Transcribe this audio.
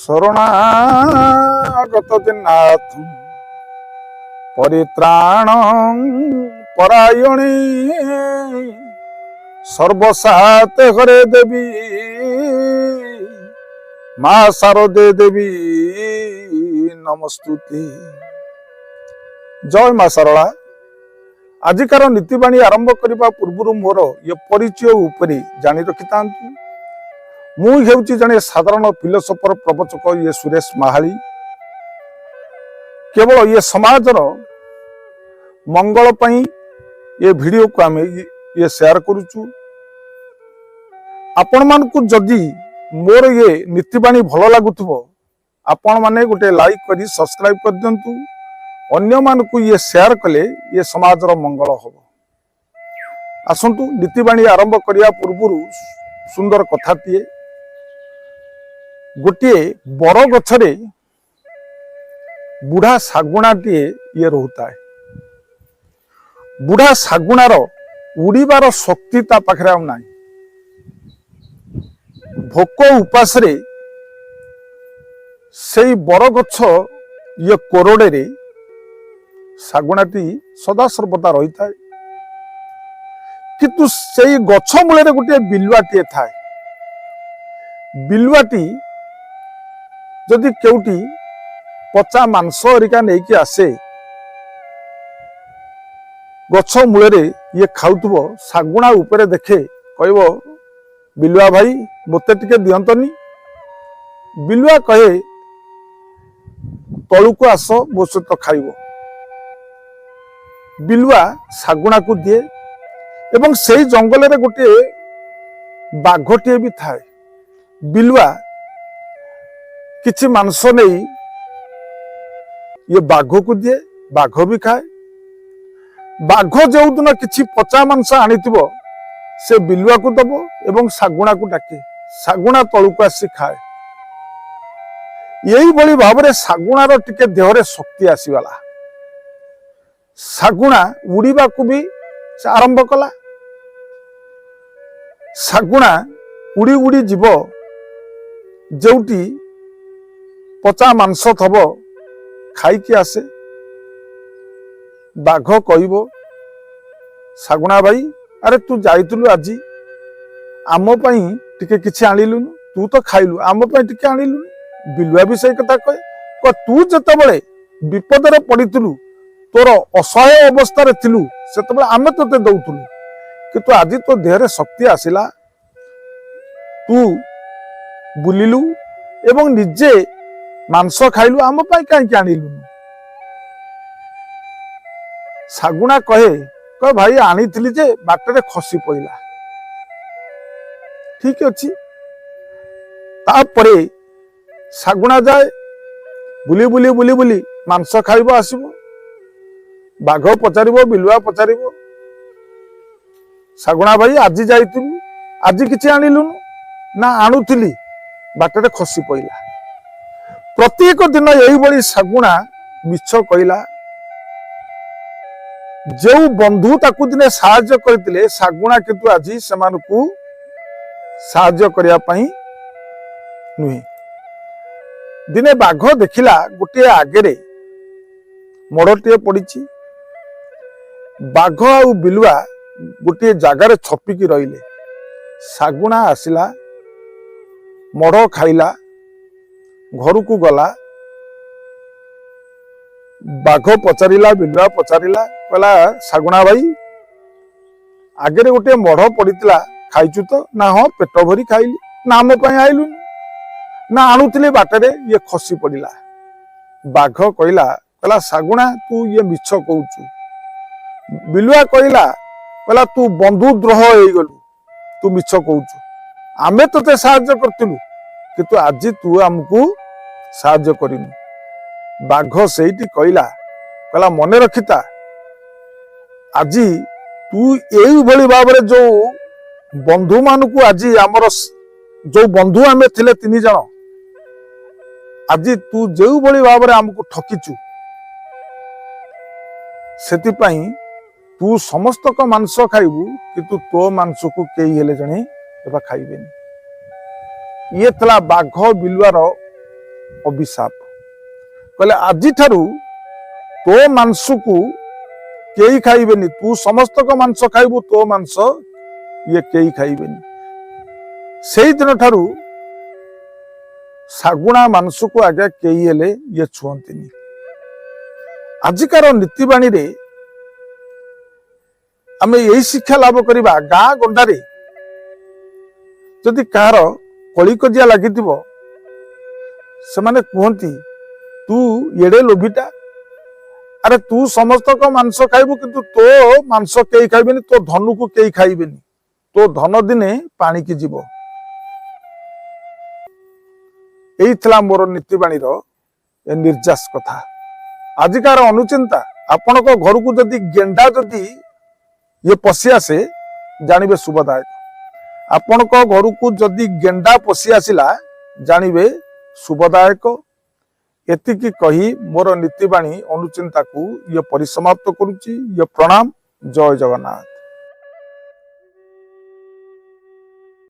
শরণাগত দিনাথ পরিত্রাণ পরায়ণী সর্বসাতে ঘরে দেবী মা শারদে দেবী নমস্তুতে। জয় মা শারଳା। আজিକାର নীତିବାଣୀ ଆରମ୍ଭ କରିବା ପୂର୍ବରୁ ମୋର ଏ ପରିଚୟ ଉପରେ ଜାଣି ରଖିଥାନ୍ତୁ। ମୁଁ ହେଉଛି ଜଣେ ସାଧାରଣ ଫିଲୋସୋଫର ପ୍ରବଚକ ଇଏ ସୁରେଶ ମାହାଳି। କେବଳ ଇଏ ସମାଜର ମଙ୍ଗଳ ପାଇଁ ଏ ଭିଡ଼ିଓକୁ ଆମେ ଇଏ ସେୟାର କରୁଛୁ। ଆପଣମାନଙ୍କୁ ଯଦି ମୋର ଇଏ ନୀତିବାଣୀ ଭଲ ଲାଗୁଥିବ ଆପଣମାନେ ଗୋଟେ ଲାଇକ୍ କରି ସବସ୍କ୍ରାଇବ କରିଦିଅନ୍ତୁ। ଅନ୍ୟମାନଙ୍କୁ ଇଏ ସେୟାର କଲେ ଇଏ ସମାଜର ମଙ୍ଗଳ ହେବ। ଆସନ୍ତୁ ନୀତିବାଣୀ ଆରମ୍ଭ କରିବା ପୂର୍ବରୁ ସୁନ୍ଦର କଥାଟିଏ। ଗୋଟିଏ ବର ଗଛରେ ବୁଢ଼ା ଶାଗୁଣାଟିଏ ଇଏ ରହୁଥାଏ। ବୁଢ଼ା ଶାଗୁଣାର ଉଡ଼ିବାର ଶକ୍ତି ତା ପାଖରେ ଆଉ ନାହିଁ। ଭୋକ ଉପାସରେ ସେଇ ବରଗଛ ଇଏ କୋରଡ଼ରେ ଶାଗୁଣାଟି ସଦାସର୍ବଦା ରହିଥାଏ। କିନ୍ତୁ ସେଇ ଗଛ ମୂଳରେ ଗୋଟିଏ ବିଲୁଆଟିଏ ଥାଏ। ବିଲୁଆଟି ଯଦି କେଉଁଠି ପଚା ମାଂସ ହରିକା ନେଇକି ଆସେ ଗଛ ମୂଳରେ ଇଏ ଖାଉଥିବ, ଶାଗୁଣା ଉପରେ ଦେଖେ କହିବ ବିଲୁଆ ଭାଇ ମୋତେ ଟିକେ ଦିଅନ୍ତନି। ବିଲୁଆ କହେ ତଳକୁ ଆସ ମୋ ସହିତ ଖାଇବ। ବିଲୁଆ ଶାଗୁଣାକୁ ଦିଏ ଏବଂ ସେଇ ଜଙ୍ଗଲରେ ଗୋଟିଏ ବାଘଟିଏ ବି ଥାଏ। ବିଲୁଆ କିଛି ମାଂସ ନେଇ ଇଏ ବାଘକୁ ଦିଏ, ବାଘ ବି ଖାଏ। ବାଘ ଯେଉଁଦିନ କିଛି ପଚା ମାଂସ ଆଣିଥିବ ସେ ବିଲୁଆକୁ ଦବ ଏବଂ ଶାଗୁଣାକୁ ଡାକେ, ଶାଗୁଣା ତଳକୁ ଆସି ଖାଏ। ଏଇଭଳି ଭାବରେ ଶାଗୁଣାର ଟିକେ ଦେହରେ ଶକ୍ତି ଆସିଗଲା। ଶାଗୁଣା ଉଡ଼ିବାକୁ ବି ସେ ଆରମ୍ଭ କଲା। ଶାଗୁଣା ଉଡ଼ି ଉଡ଼ି ଯିବ ଯେଉଁଠି ପଚା ମାଂସ ଥବ ଖାଇକି ଆସେ। ବାଘ କହିବ ଶାଗୁଣା ଭାଇ ଆରେ ତୁ ଯାଇଥିଲୁ ଆଜି ଆମ ପାଇଁ ଟିକେ କିଛି ଆଣିଲୁନି, ତୁ ତ ଖାଇଲୁ ଆମ ପାଇଁ ଟିକେ ଆଣିଲୁନି। ବିଲୁଆ ବି ସେଇ କଥା କହେ, ତୁ ଯେତେବେଳେ ବିପଦରେ ପଡ଼ିଥିଲୁ ତୋର ଅସହାୟ ଅବସ୍ଥାରେ ଥିଲୁ ସେତେବେଳେ ଆମେ ତୋତେ ଦଉଥିଲୁ, କିନ୍ତୁ ଆଜି ତୋ ଦେହରେ ଶକ୍ତି ଆସିଲା, ତୁ ବୁଲିଲୁ ଏବଂ ନିଜେ ମାଂସ ଖାଇଲୁ, ଆମ ପାଇଁ କାହିଁକି ଆଣିଲୁନି? ଶାଗୁଣା କହେ ଭାଇ ଆଣିଥିଲି ଯେ ବାଟରେ ଖସି ପଇଲା। ଠିକ ଅଛି। ତାପରେ ଶାଗୁଣା ଯାଏ, ବୁଲି ବୁଲି ବୁଲି ବୁଲି ମାଂସ ଖାଇବ, ଆସିବ। ବାଘ ପଚାରିବ, ବିଲୁଆ ପଚାରିବ ଶାଗୁଣା ଭାଇ ଆଜି ଯାଇଥିଲୁ ଆଜି କିଛି ଆଣିଲୁନୁ? ନା ଆଣୁଥିଲି ବାଟରେ ଖସି ପଇଲା। ପ୍ରତ୍ୟେକ ଦିନ ଏଇଭଳି ଶାଗୁଣା ମିଛ କହିଲା। ଯେଉଁ ବନ୍ଧୁ ତାକୁ ଦିନେ ସାହାଯ୍ୟ କରିଥିଲେ ଶାଗୁଣା କିନ୍ତୁ ଆଜି ସେମାନଙ୍କୁ ସାହାଯ୍ୟ କରିବା ପାଇଁ ନୁହେଁ। ଦିନେ ବାଘ ଦେଖିଲା ଗୋଟିଏ ଆଗରେ ମଡ଼ଟିଏ ପଡ଼ିଛି। ବାଘ ଆଉ ବିଲୁଆ ଗୋଟିଏ ଜାଗାରେ ଛପିକି ରହିଲେ। ଶାଗୁଣା ଆସିଲା, ମଡ଼ ଖାଇଲା, ଘରକୁ ଗଲା। ବାଘ ପଚାରିଲା, ବିଲୁଆ ପଚାରିଲା, କହିଲା ଶାଗୁଣା ଭାଇ ଆଗରେ ଗୋଟିଏ ମଢ଼ ପଡ଼ିଥିଲା ଖାଇଛୁ ତ? ନା ହଁ ପେଟ ଭରି ଖାଇଲି। ନା ଆମ ପାଇଁ ଆଇଲୁନି? ନା ଆଣୁଥିଲି ବାଟରେ ଇଏ ଖସି ପଡ଼ିଲା। ବାଘ କହିଲା ଶାଗୁଣା ତୁ ଇଏ ମିଛ କହୁଛୁ। ବିଲୁଆ କହିଲା ତୁ ବନ୍ଧୁ ଦ୍ରୋହ ହେଇଗଲୁ, ତୁ ମିଛ କହୁଛୁ। ଆମେ ତୋତେ ସାହାଯ୍ୟ କରିଥିଲୁ କିନ୍ତୁ ଆଜି ତୁ ଆମକୁ ସାହାଯ୍ୟ କରିନୁ। ବାଘ ସେଇଠି କହିଲା ମନେ ରଖିଥା, ଆଜି ତୁ ଏଇଭଳି ଭାବରେ ଯୋଉ ବନ୍ଧୁ ମାନଙ୍କୁ ଆଜି ଆମର ଯୋଉ ବନ୍ଧୁ ଆମେ ଥିଲେ 3 ଜଣ, ଆଜି ତୁ ଯେଉଁଭଳି ଭାବରେ ଆମକୁ ଠକିଛୁ ସେଥିପାଇଁ ତୁ ସମସ୍ତଙ୍କ ମାଂସ ଖାଇବୁ କିନ୍ତୁ ତୋ ମାଂସକୁ କେହି ହେଲେ ଜଣେ ଖାଇବେନି। ଇଏ ଥିଲା ବାଘ ବିଲୁଆର अभिशाप कहले आज ठारू तो मांस को केही खाइबेनी तू समस्त को मांस खाइबू तो मांस ये केही खाइबेनी से दिन ठारू सागुणा मांस को आगे केही हेले ये छुअंतिनी आजिकार नीतिबाणी रे आमे यही शिक्षा लाभ करिबा गाँ गंडारे जदि कहार कलिकजिया लागिथिबो से माने कहती तू एड़े लोभिटा अरे तू समस्त को मांस खाइबू किंतु तो मांस केही खाइबेनी तो धनु को केही खाइबेनी तो धन दिने पानी की जीव यही थिला मोर नीतिबाणी रो निर्जास कथा आजिकार अनुचिंता आपण को घर को जदि गेंडा जदि ये पशि आसे जानिबे शुभदायक आपण को घर को जदि गेंडा पशि आसिला जानिबे शुभदायक एतिकी कही मोर नीतिबाणी अनुचिंता को ये परिसमाप्त करुच्ची ये प्रणाम जय जगन्नाथ।